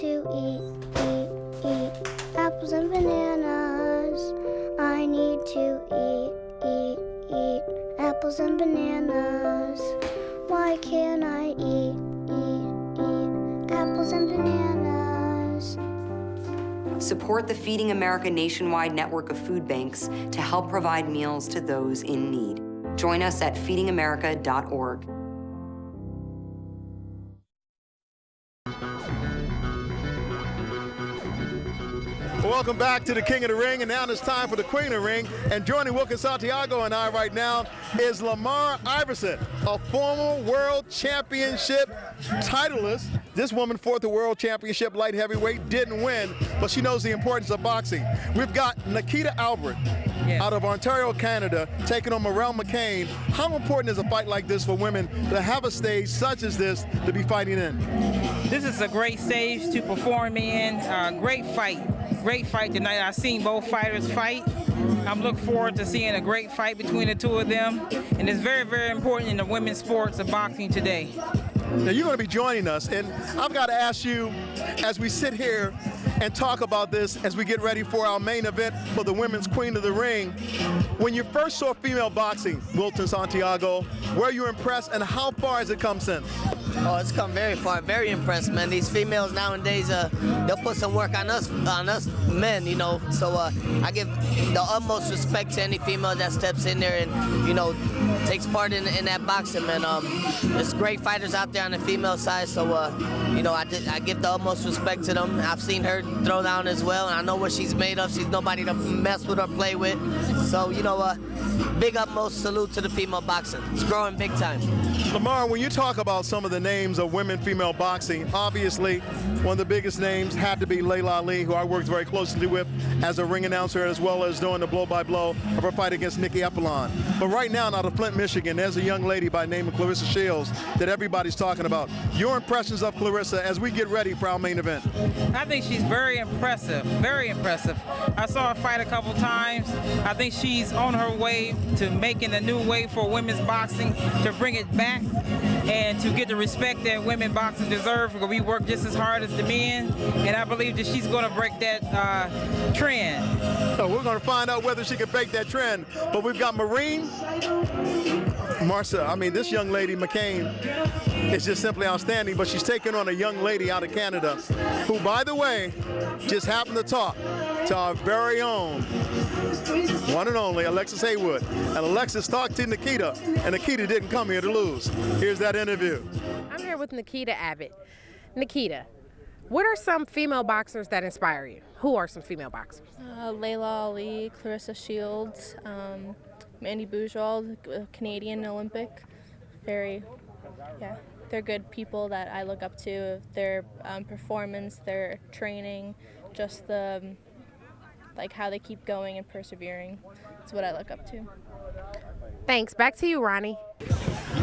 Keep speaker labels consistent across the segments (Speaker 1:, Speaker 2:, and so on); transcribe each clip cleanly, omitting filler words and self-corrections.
Speaker 1: to eat apples and bananas. I need to eat apples and bananas. Why can't I eat apples and bananas?
Speaker 2: Support the Feeding America nationwide network of food banks to help provide meals to those in need. Join us at feedingamerica.org.
Speaker 3: Welcome back to the King of the Ring, and now it's time for the Queen of the Ring. And joining Wilkins Santiago and I right now is Lamar Iverson, a former world championship titleist. This woman fought the world championship light heavyweight, didn't win, but she knows the importance of boxing. We've got Nikita Albert out of Ontario, Canada, taking on Morel McCain. How important is a fight like this for women to have a stage such as this to be fighting in?
Speaker 4: This is a great stage to perform in. Great fight tonight. I've seen both fighters fight. I'm looking forward to seeing a great fight between the two of them. And it's very, very important in the women's sports of boxing today.
Speaker 3: Now you're going to be joining us, and I've got to ask you, as we sit here and talk about this, as we get ready for our main event for the Women's Queen of the Ring, when you first saw female boxing, Wilkins Santiago, were you impressed, and how far has it come since?
Speaker 5: Oh, it's come very far. Very impressed, man. These females nowadays, they'll put some work on us men, you know. So I give the utmost respect to any female that steps in there and, you know, takes part in that boxing, man. There's great fighters out there on the female side, so you know, I give the utmost respect to them. I've seen her throw down as well, and I know what she's made of. She's nobody to mess with or play with. So, you know, big utmost salute to the female boxing. It's growing big time.
Speaker 3: Lamar, when you talk about some of the names of women female boxing, obviously one of the biggest names had to be Layla Ali, who I worked very closely with as a ring announcer, as well as doing the blow-by-blow of her fight against Nikki Epilon. But right now, out of Flint, Michigan, there's a young lady by the name of Clarissa Shields that everybody's talking about. Your impressions of Clarissa as we get ready for our main event?
Speaker 4: I think she's very impressive, very impressive. I saw her fight a couple times. I think she's on her way to making a new way for women's boxing, to bring it back and to get the respect that women boxing deserve, because we work just as hard as the men, and I believe that she's going to break that trend.
Speaker 3: So we're going to find out whether she can break that trend. But we've got Marine Marcia. I mean, this young lady, McCain, is just simply outstanding, but she's taking on a young lady out of Canada who, by the way, just happened to talk to our very own one and only Alexis Haywood. And Alexis talked to Nikita, and Nikita didn't come here to lose. Here's that interview.
Speaker 6: I'm here with Nikita Abbott. Nikita, what are some female boxers that inspire you? Who are some female boxers?
Speaker 7: Layla Ali, Clarissa Shields, Mandy Boujol, Canadian Olympic. They're good people that I look up to. Their performance, their training, just the how they keep going and persevering. It's what I look up to.
Speaker 6: Thanks. Back to you, Ronnie.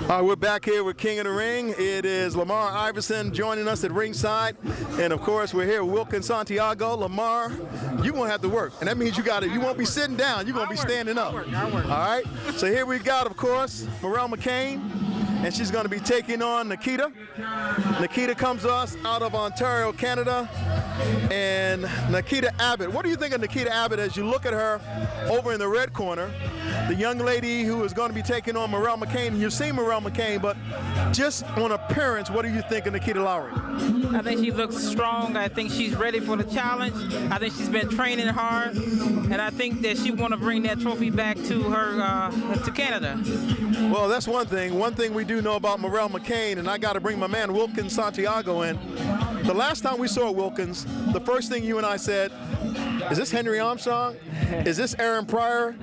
Speaker 3: All right, we're back here with King of the Ring. It is Lamar Iverson joining us at ringside. And of course, we're here with Wilkins Santiago. Lamar, you're going to have to work. And that means you won't be sitting down. You're going to be standing up.
Speaker 4: I'll work.
Speaker 3: All right. So here we've got, of course, Morel McCain. And she's going to be taking on Nikita. Nikita comes to us out of Ontario, Canada. And Nikita Abbott. What do you think of Nikita Abbott as you look at her over in the red corner? The young lady who is going to be taking on Morel McCain. You've seen Morel McCain, but just on appearance, what do you think of Nikita Lowry?
Speaker 4: I think she looks strong. I think she's ready for the challenge. I think she's been training hard, and I think that she want to bring that trophy back to her to Canada.
Speaker 3: Well, that's one thing. One thing we do know about Morel McCain, and I got to bring my man Wilkins Santiago in. The last time we saw Wilkins, the first thing you and I said, is this Henry Armstrong? Is this Aaron Pryor?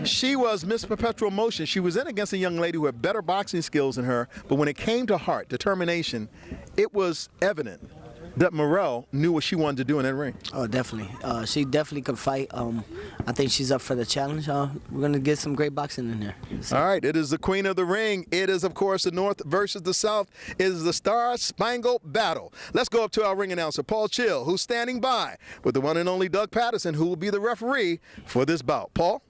Speaker 3: She was Miss Perpetual Motion. She was in against a young lady who had better boxing skills than her, but when it came to heart, determination, it was evident that Morel knew what she wanted to do in that ring.
Speaker 5: Oh, definitely. She definitely could fight. I think she's up for the challenge. We're going to get some great boxing in there. So.
Speaker 3: All right, it is the Queen of the Ring. It is, of course, the North versus the South. It is the Star-Spangled Battle. Let's go up to our ring announcer, Paul Chill, who's standing by with the one and only Doug Patterson, who will be the referee for this bout. Paul?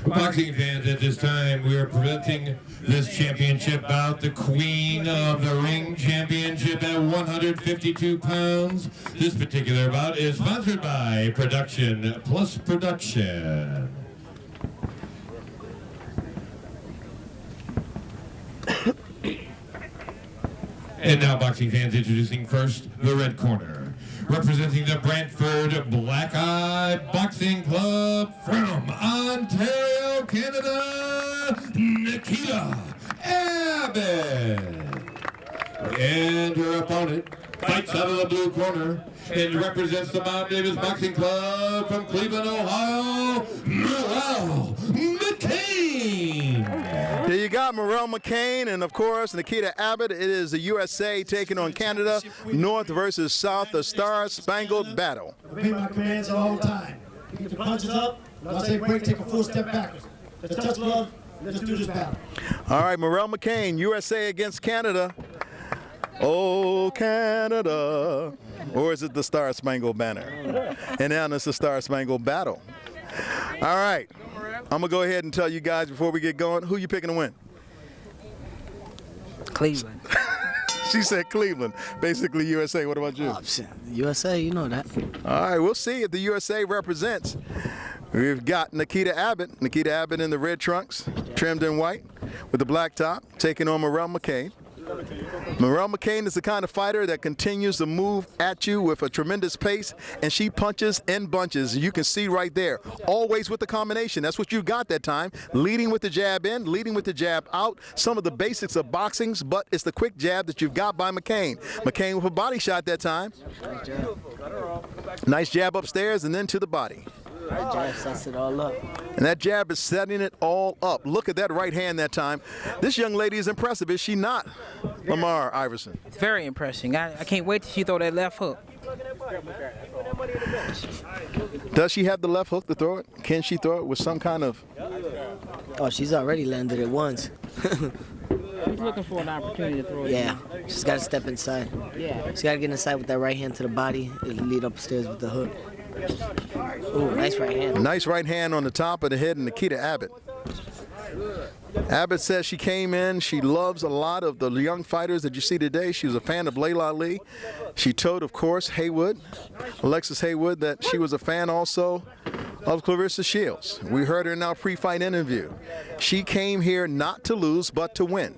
Speaker 8: Boxing fans, at this time, we are presenting this championship bout, the Queen of the Ring Championship at 152 pounds. This particular bout is sponsored by Production Plus Production. And now, boxing fans, introducing first the red corner. Representing the Brantford Black Eye Boxing Club from Ontario, Canada, Nikita Abbott. And her opponent fights out of the blue corner and represents the Mount Davis Boxing Club from Cleveland, Ohio, Morrell McCain.
Speaker 3: There you got Morrell McCain and, of course, Nikita Abbott. It is the USA taking on Canada, North versus South, the Star-Spangled Battle.
Speaker 9: Obey my commands all the time. Keep your punches up. When I say break, take a full step backwards. Let's touch glove. Let's do this battle.
Speaker 3: All right, Morrell McCain, USA against Canada. Oh, Canada. Or is it the Star-Spangled Banner? And now it's the Star-Spangled Battle. All right. I'm going to go ahead and tell you guys before we get going, who you picking to win?
Speaker 4: Cleveland.
Speaker 3: She said Cleveland, basically USA. What about you?
Speaker 5: USA, you know that.
Speaker 3: All right, we'll see if the USA represents. We've got Nikita Abbott in the red trunks, trimmed in white, with the black top, taking on Morrell McCain. Morrell McCain is the kind of fighter that continues to move at you with a tremendous pace, and she punches in bunches. You can see right there, always with the combination. That's what you got that time, leading with the jab in, leading with the jab out. Some of the basics of boxing, but it's the quick jab that you've got by McCain. McCain with a body shot that time. Nice jab upstairs and then to the body.
Speaker 5: That jab sets it all up.
Speaker 3: And that jab is setting it all up. Look at that right hand that time. This young lady is impressive, is she not, Lamar Iverson?
Speaker 4: It's very impressive. I can't wait till she throw that left hook.
Speaker 3: Does she have the left hook to throw it? Can she throw it with some kind of...
Speaker 5: Oh, she's already landed it once.
Speaker 4: She's looking for an opportunity to throw it.
Speaker 5: Yeah, she's got to step inside.
Speaker 4: Yeah.
Speaker 5: She's got to get inside with that right hand to the body and lead upstairs with the hook. Ooh, nice right hand.
Speaker 3: Nice right hand on the top of the head, and Nikita Abbott. Abbott says she came in, she loves a lot of the young fighters that you see today. She was a fan of Layla Ali. She told, of course, Haywood, Alexis Haywood, that she was a fan also of Clarissa Shields. We heard her in our pre-fight interview. She came here not to lose, but to win.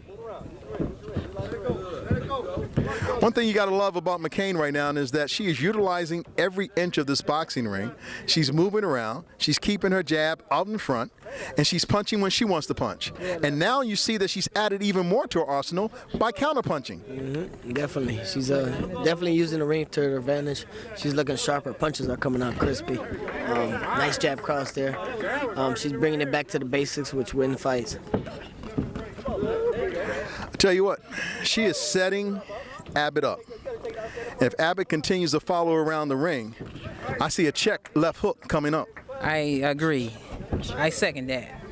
Speaker 3: One thing you got to love about McCain right now is that she is utilizing every inch of this boxing ring. She's moving around. She's keeping her jab out in front, and she's punching when she wants to punch. And now you see that she's added even more to her arsenal by counterpunching.
Speaker 5: Mm-hmm. Definitely. She's definitely using the ring to her advantage. She's looking sharp. Her punches are coming out crispy. Nice jab cross there. She's bringing it back to the basics, which win fights.
Speaker 3: I tell you what, she is setting Abbott up. If Abbott continues to follow around the ring, I see a check left hook coming up.
Speaker 4: I agree. I second that.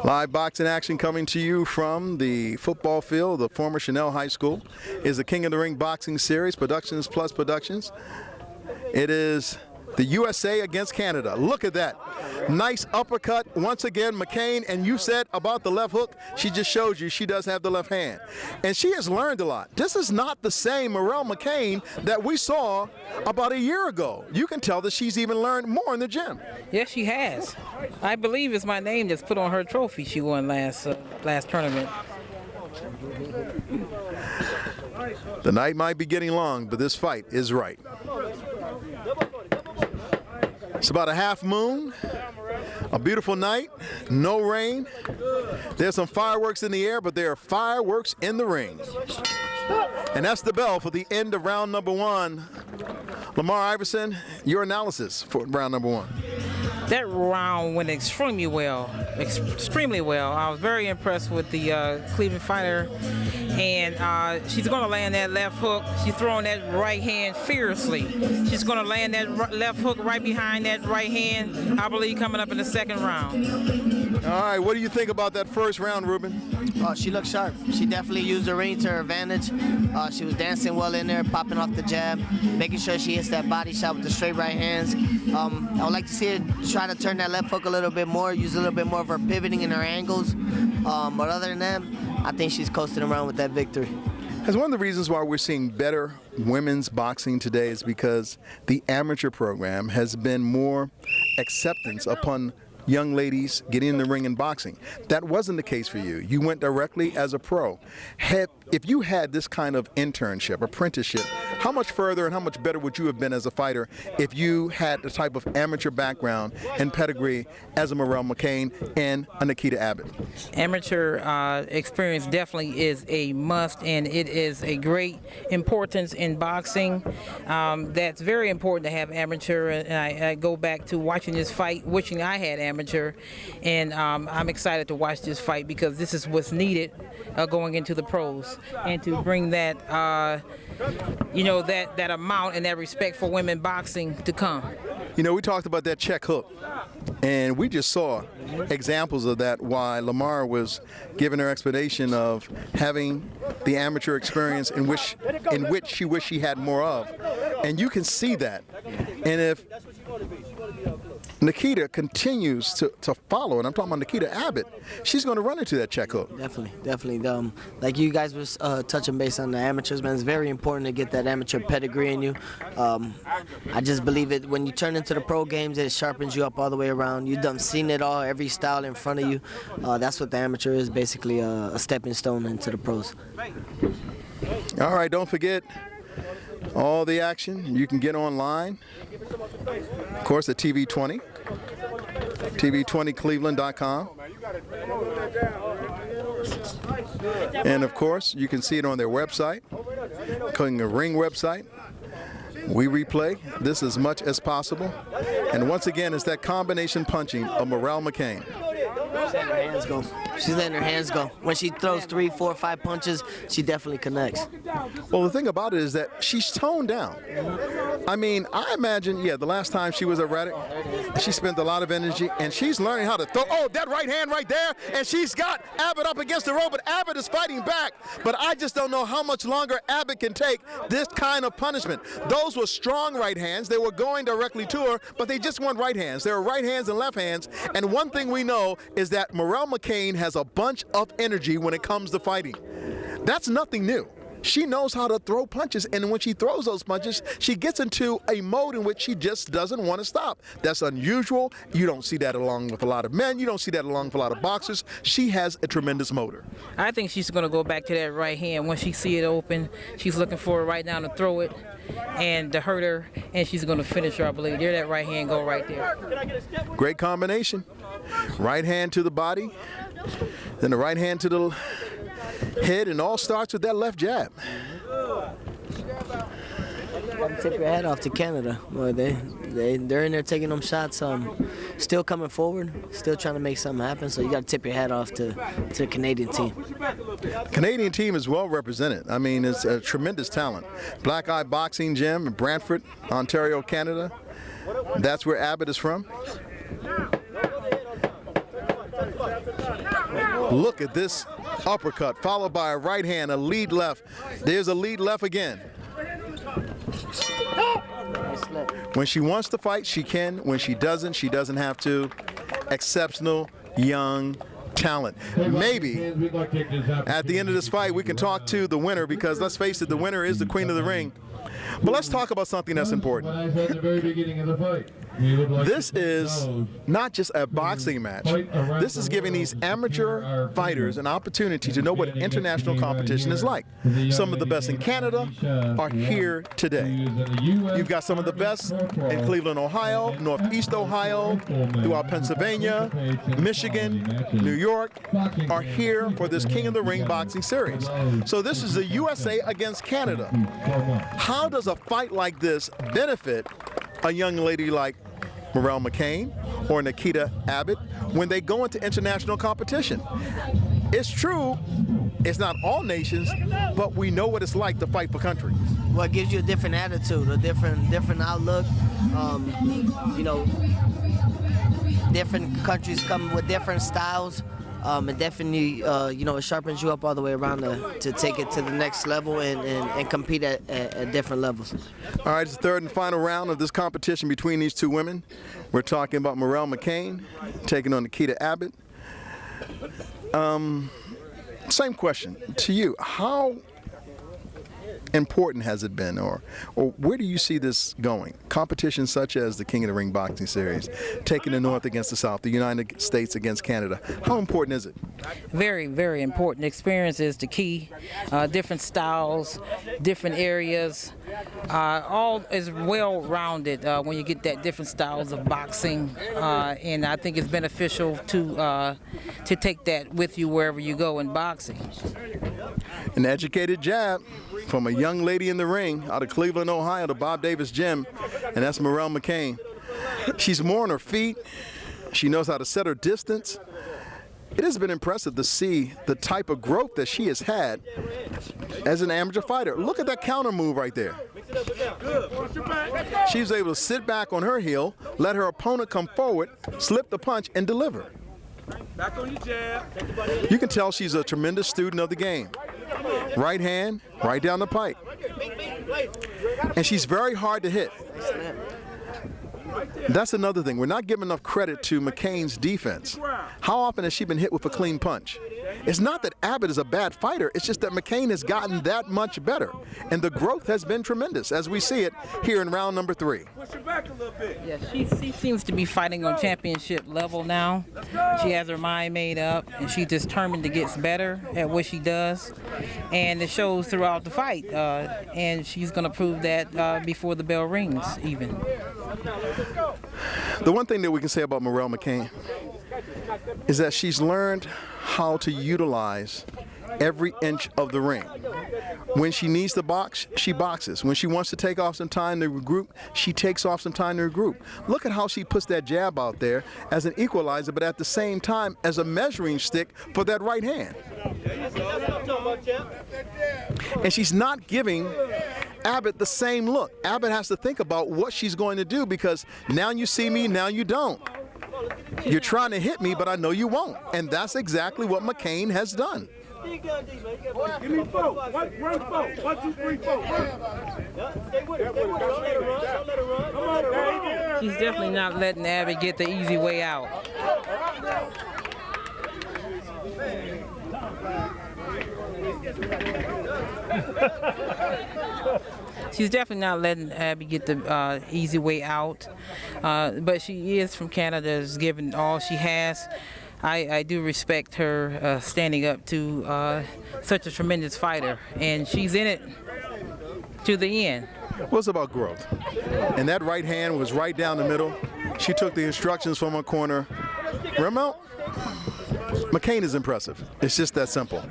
Speaker 3: Live boxing action coming to you from the football field, the former Chanel High School, is the King of the Ring Boxing Series, Productions Plus Productions. It is the USA against Canada. Look at that. Nice uppercut. Once again, McCain, and you said about the left hook, she just showed you she does have the left hand. And she has learned a lot. This is not the same Morrell McCain that we saw about a year ago. You can tell that she's even learned more in the gym.
Speaker 4: Yes, she has. I believe it's my name that's put on her trophy she won last tournament.
Speaker 3: The night might be getting long, but this fight is right. It's about a half moon, a beautiful night, no rain. There's some fireworks in the air, but there are fireworks in the ring. And that's the bell for the end of round number one. Lamar Iverson, your analysis for round number one.
Speaker 4: That round went extremely well. I was very impressed with the Cleveland fighter, and she's going to land that left hook. She's throwing that right hand fiercely. She's going to land that left hook right behind that right hand, I believe, coming up in the second round.
Speaker 3: All right, what do you think about that first round, Ruben?
Speaker 5: She looked sharp. She definitely used the ring to her advantage. She was dancing well in there, popping off the jab, making sure she hits that body shot with the straight right hands. I would like to see her try to turn that left hook a little bit more, use a little bit more of her pivoting and her angles. But other than that, I think she's coasting around with that victory.
Speaker 3: As one of the reasons why we're seeing better women's boxing today is because the amateur program has been more acceptance upon young ladies getting in the ring and boxing. That wasn't the case for you. You went directly as a pro. If you had this kind of internship, apprenticeship, how much further and how much better would you have been as a fighter if you had the type of amateur background and pedigree as a Morrell McCain and a Nikita Abbott?
Speaker 4: Amateur experience definitely is a must, and it is a great importance in boxing. That's very important to have amateur, and I go back to watching this fight, wishing I had amateur, and I'm excited to watch this fight because this is what's needed going into the pros, and to bring that that amount and that respect for women boxing to come.
Speaker 3: You know, we talked about that check hook, and we just saw examples of that while Lamar was giving her explanation of having the amateur experience in which she wished she had more of. And you can see that. And if Nikita continues to follow, and I'm talking about Nikita Abbott, she's going to run into that check hook.
Speaker 5: Definitely. Like you guys was touching base on the amateurs, man. It's very important to get that amateur pedigree in you. I just believe it when you turn into the pro games, it sharpens you up all the way around. You've done seen it all, every style in front of you. That's what the amateur is, basically a stepping stone into the pros.
Speaker 3: All right, don't forget all the action you can get online. Of course, at TV20, TV20Cleveland.com. And of course, you can see it on their website, King of the Ring website. We replay this as much as possible. And once again, it's that combination punching of Morrell McCain.
Speaker 5: She's letting her hands go. When she throws 3, 4, 5 punches, she definitely connects.
Speaker 3: Well, the thing about it is that she's toned down. I mean, I imagine, the last time she was erratic, she spent a lot of energy, and she's learning how to throw. Oh, that right hand right there, and she's got Abbott up against the rope, but Abbott is fighting back. But I just don't know how much longer Abbott can take this kind of punishment. Those were strong right hands. They were going directly to her, but they just weren't right hands. They were right hands and left hands, and one thing we know is that Morrell McCain has a bunch of energy when it comes to fighting. That's nothing new. She knows how to throw punches, and when she throws those punches, she gets into a mode in which she just doesn't want to stop. That's unusual. You don't see that along with a lot of men. You don't see that along with a lot of boxers. She has a tremendous motor.
Speaker 4: I think she's going to go back to that right hand. When she see it open, she's looking for it right now to throw it and to hurt her, and she's going to finish her, I believe. There, that right hand go right there.
Speaker 3: Great combination. Right hand to the body, then the right hand to the head, and all starts with that left jab.
Speaker 5: Tip your hat off to Canada. Boy, they're in there taking them shots, still coming forward, still trying to make something happen. So you got to tip your hat off to the Canadian team.
Speaker 3: The Canadian team is well represented. I mean, it's a tremendous talent. Black Eye Boxing Gym in Brantford, Ontario, Canada. That's where Abbott is from. Look at this uppercut, followed by a right hand, a lead left. There's a lead left again. When she wants to fight, she can. When she doesn't have to. Exceptional young talent. Maybe at the end of this fight, we can talk to the winner, because let's face it, the winner is the queen of the ring. But let's talk about something that's important. This is not just a boxing match. This is giving these amateur fighters an opportunity to know what international competition is like. Some of the best in Canada are here today. You've got some of the best in Cleveland, Ohio, Northeast Ohio, throughout Pennsylvania, Michigan, New York, are here for this King of the Ring boxing series. So this is the USA against Canada. How does a fight like this benefit a young lady like Morrell McCain or Nikita Abbott when they go into international competition? It's true, it's not all nations, but we know what it's like to fight for country.
Speaker 5: Well, it gives you a different attitude, a different outlook. different countries come with different styles. It definitely, it sharpens you up all the way around to take it to the next level and compete at different levels.
Speaker 3: All right, it's the third and final round of this competition between these two women. We're talking about Morel McCain taking on Nikita Abbott. Same question to you. How important has it been, or where do you see this going? Competitions such as the King of the Ring boxing series, taking the North against the South, the United States against Canada. How important is it?
Speaker 4: Very, very important. Experience is the key. Different styles, different areas. All is well-rounded when you get that different styles of boxing, and I think it's beneficial to take that with you wherever you go in boxing.
Speaker 3: An educated jab from a young lady in the ring out of Cleveland, Ohio, the Bob Davis Gym, and that's Morel McCain. She's more on her feet. She knows how to set her distance. It has been impressive to see the type of growth that she has had as an amateur fighter. Look at that counter move right there. She's able to sit back on her heel, let her opponent come forward, slip the punch, and deliver. You can tell she's a tremendous student of the game. Right hand, right down the pipe. And she's very hard to hit. That's another thing. We're not giving enough credit to McCain's defense. How often has she been hit with a clean punch? It's not that Abbott is a bad fighter. It's just that McCain has gotten that much better. And the growth has been tremendous, as we see it here in round number 3.
Speaker 4: Yeah, she seems to be fighting on championship level now. She has her mind made up, and she's determined to get better at what she does. And it shows throughout the fight. And she's going to prove that before the bell rings, even.
Speaker 3: The one thing that we can say about Morel McCain is that she's learned how to utilize every inch of the ring. When she needs to box, she boxes. When she wants to take off some time to regroup, she takes off some time to regroup. Look at how she puts that jab out there as an equalizer, but at the same time as a measuring stick for that right hand. And she's not giving Abbott the same look. Abbott has to think about what she's going to do, because now you see me, now you don't. You're trying to hit me, but I know you won't. And that's exactly what McCain has done.
Speaker 10: Give me 4. Run 4. 1, 2, 3, 4.
Speaker 4: She's definitely not letting Abbott get the easy way out. She's definitely not letting Abby get the easy way out, but she is from Canada, is giving all she has. I do respect her standing up to such a tremendous fighter, and she's in it to the end.
Speaker 3: Well, it's about growth. And that right hand was right down the middle. She took the instructions from her corner. Remount, McCain is impressive. It's just that simple.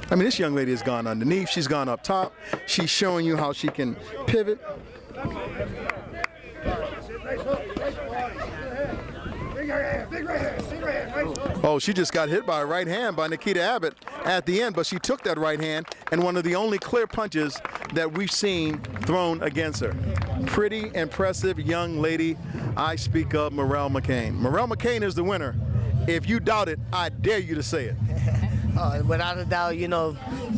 Speaker 3: I mean, this young lady has gone underneath. She's gone up top. She's showing you how she can pivot. Oh, she just got hit by a right hand by Nikita Abbott at the end, but she took that right hand, and one of the only clear punches that we've seen thrown against her. Pretty impressive young lady. I speak of Morel McCain. Morel McCain is the winner. If you doubt it, I dare you to say it.
Speaker 5: Without a doubt,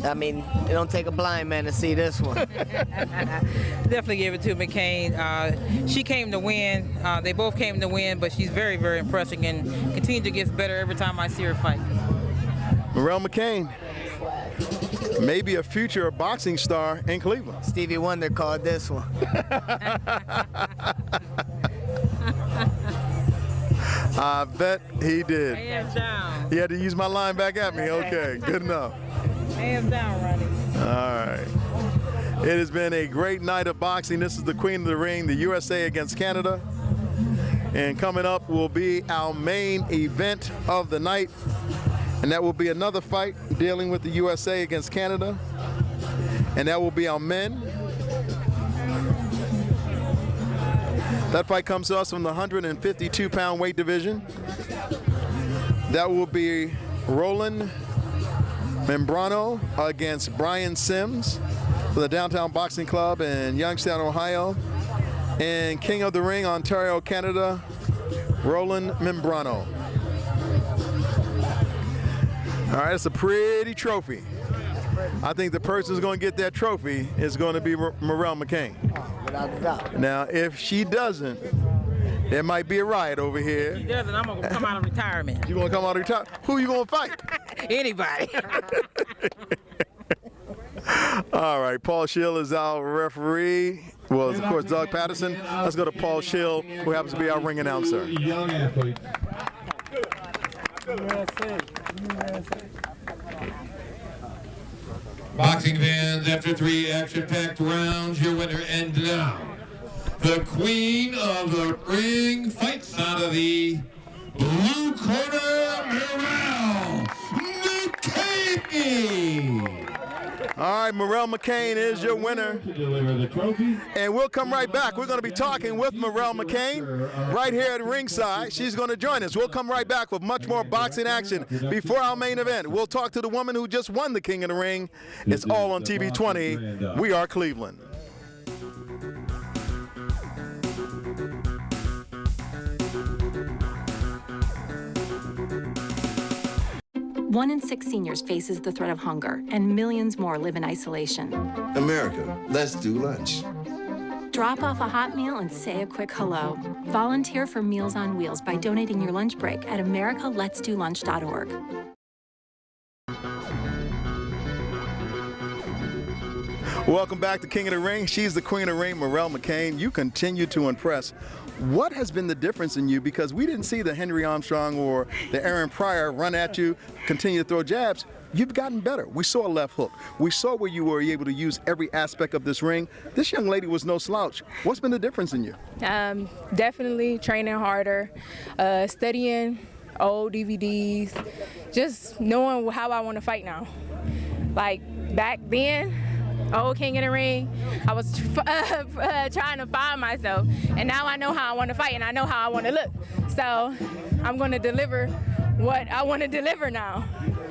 Speaker 5: I mean, it don't take a blind man to see this one.
Speaker 4: Definitely give it to McCain. She came to win. They both came to win, but she's very, very impressive and continues to get better every time I see her fight.
Speaker 3: Morel McCain, maybe a future boxing star in Cleveland.
Speaker 5: Stevie Wonder called this one.
Speaker 3: I bet he did.
Speaker 4: Hands down.
Speaker 3: He had to use my line back at me. Okay, good enough.
Speaker 4: Hands down, Ronnie.
Speaker 3: All right. It has been a great night of boxing. This is the Queen of the Ring, the USA against Canada. And coming up will be our main event of the night. And that will be another fight dealing with the USA against Canada. And that will be our men. That fight comes to us from the 152-pound weight division. That will be Roland Membrano against Brian Sims for the Downtown Boxing Club in Youngstown, Ohio. And King of the Ring, Ontario, Canada, Roland Membrano. All right, it's a pretty trophy. I think the person who's going to get that trophy is going to be Morel McCain.
Speaker 5: Without a doubt.
Speaker 3: Now, if she doesn't, there might be a riot over here.
Speaker 4: If she doesn't, I'm going to come out of retirement.
Speaker 3: You going to come out of retirement? Who you going to fight?
Speaker 4: Anybody.
Speaker 3: All right, Paul Schill is our referee. Well, of course, Doug Patterson. Let's go to Paul Schill, who happens to be our ring announcer.
Speaker 8: Young athlete. Boxing fans, after 3 action-packed rounds, your winner, and now, the queen of the ring fights out of the blue corner, Morel McCain.
Speaker 3: All right, Morel McCain is your winner.
Speaker 8: To deliver the trophy.
Speaker 3: And we'll come right back. We're going to be talking with Morel McCain right here at ringside. She's going to join us. We'll come right back with much more boxing action before our main event. We'll talk to the woman who just won the King of the Ring. It's all on TV 20. We are Cleveland.
Speaker 11: One in 6 seniors faces the threat of hunger, and millions more live in isolation.
Speaker 12: America, let's do lunch.
Speaker 11: Drop off a hot meal and say a quick hello. Volunteer for Meals on Wheels by donating your lunch break at americaletsdolunch.org.
Speaker 3: Welcome back to King of the Ring. She's the Queen of the Ring, Morel McCain. You continue to impress. What has been the difference in you? Because we didn't see the Henry Armstrong or the Aaron Pryor run at you, continue to throw jabs. You've gotten better. We saw a left hook. We saw where you were able to use every aspect of this ring. This young lady was no slouch. What's been the difference in you?
Speaker 13: Definitely training harder, studying old DVDs, just knowing how I want to fight now. Like back then, old King of the Ring, I was trying to find myself, and now I know how I want to fight and I know how I want to look. So I'm going to deliver what I want to deliver now.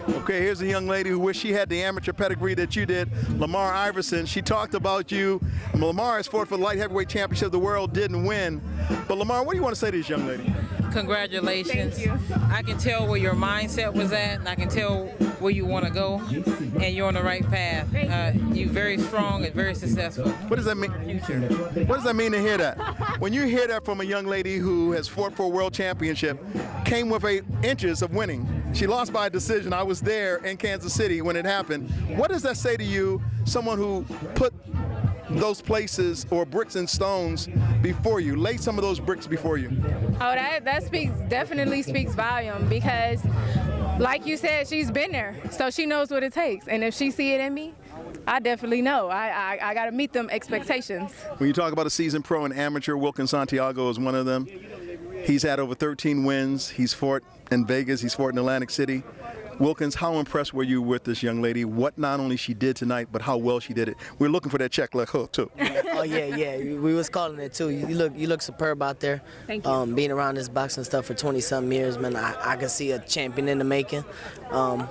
Speaker 3: Okay, here's a young lady who wished she had the amateur pedigree that you did, Lamar Iverson. She talked about you. Lamar has fought for the light heavyweight championship of the world, didn't win. But Lamar, what do you want to say to this young lady?
Speaker 4: Congratulations.
Speaker 13: Thank you.
Speaker 4: I can tell where your mindset was at, and I can tell where you want to go, and you're on the right path. You're very strong and very successful.
Speaker 3: What does that mean? What does that mean to hear that? When you hear that from a young lady who has fought for a world championship, came within inches of winning. She lost by a decision. I was there in Kansas City when it happened. What does that say to you, someone who put those places or bricks and stones before you, laid some of those bricks before you?
Speaker 13: Oh, that definitely speaks volume, because like you said, she's been there, so she knows what it takes. And if she see it in me, I definitely know. I got to meet them expectations.
Speaker 3: When you talk about a seasoned pro and amateur, Wilkins Santiago is one of them. He's had over 13 wins. He's fought in Vegas. He's fought in Atlantic City. Wilkins, how impressed were you with this young lady? What not only she did tonight, but how well she did it? We're looking for that check left hook too.
Speaker 5: Oh yeah. We was calling it too. You look superb out there.
Speaker 13: Thank you.
Speaker 5: Being around this boxing stuff for 20-some years, man, I can see a champion in the making. It all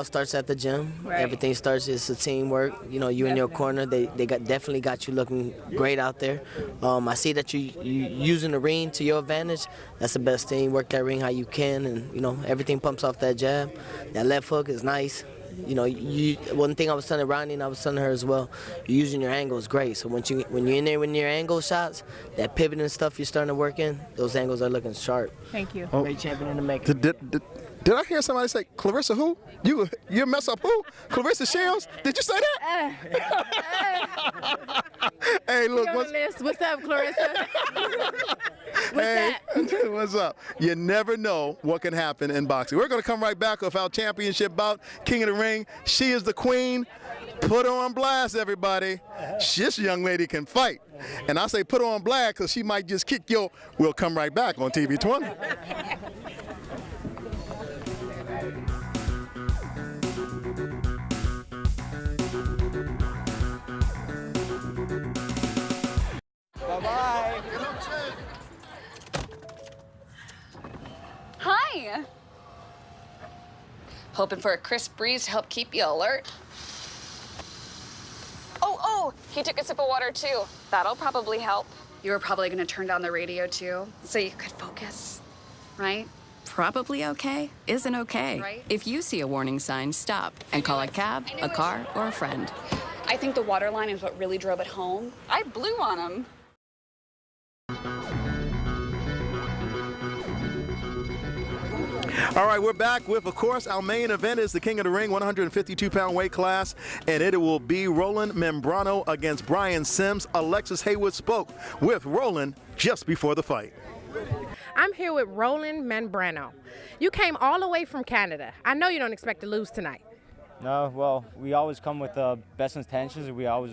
Speaker 5: starts at the gym.
Speaker 13: Right.
Speaker 5: Everything starts. It's a teamwork. You in your corner. They definitely got you looking great out there. I see that you using the ring to your advantage. That's the best thing. Work that ring how you can, and everything pumps off that jab. That left hook is nice. One thing I was telling Ronnie, and I was telling her as well, you're using your angles great. So when you're in there with your angle shots, that pivot and stuff you're starting to work in, those angles are looking sharp.
Speaker 13: Thank you.
Speaker 5: Great champion in the making.
Speaker 3: Did I hear somebody say, Clarissa who? You mess up who? Clarissa Shields? Did you say that? Hey, look.
Speaker 13: What's up, Clarissa?
Speaker 3: What's up? You never know what can happen in boxing. We're going to come right back with our championship bout, King of the Ring. She is the queen. Put her on blast, everybody. This young lady can fight. And I say put her on blast because she might just kick your. We'll come right back on TV 20.
Speaker 14: Bye-bye.
Speaker 15: Hi. Hoping for a crisp breeze to help keep you alert. Oh,
Speaker 14: Oh, he took a sip of water too. That'll probably help. You were probably gonna turn down the radio too, so you could focus, right?
Speaker 15: Probably okay isn't okay.
Speaker 14: Right.
Speaker 15: If you see a warning sign, stop and call a cab, a car, or a friend.
Speaker 14: I think the water line is what really drove it home. I blew on him.
Speaker 3: All right, we're back with, of course, our main event is the King of the Ring 152-pound weight class, and it will be Roland Membrano against Brian Sims. Alexis Haywood spoke with Roland just before the fight.
Speaker 6: I'm here with Roland Membrano. You came all the way from Canada. I know you don't expect to lose tonight.
Speaker 16: No, well, we always come with the best intentions. We always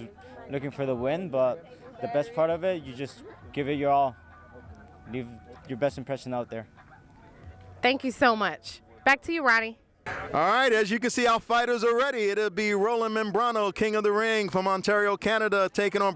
Speaker 16: looking for the win, but the best part of it, you just give it your all. Leave your best impression out there.
Speaker 6: Thank you so much. Back to you, Ronnie.
Speaker 3: All right, as you can see, our fighters are ready. It'll be Roland Membrano, King of the Ring from Ontario, Canada, taking on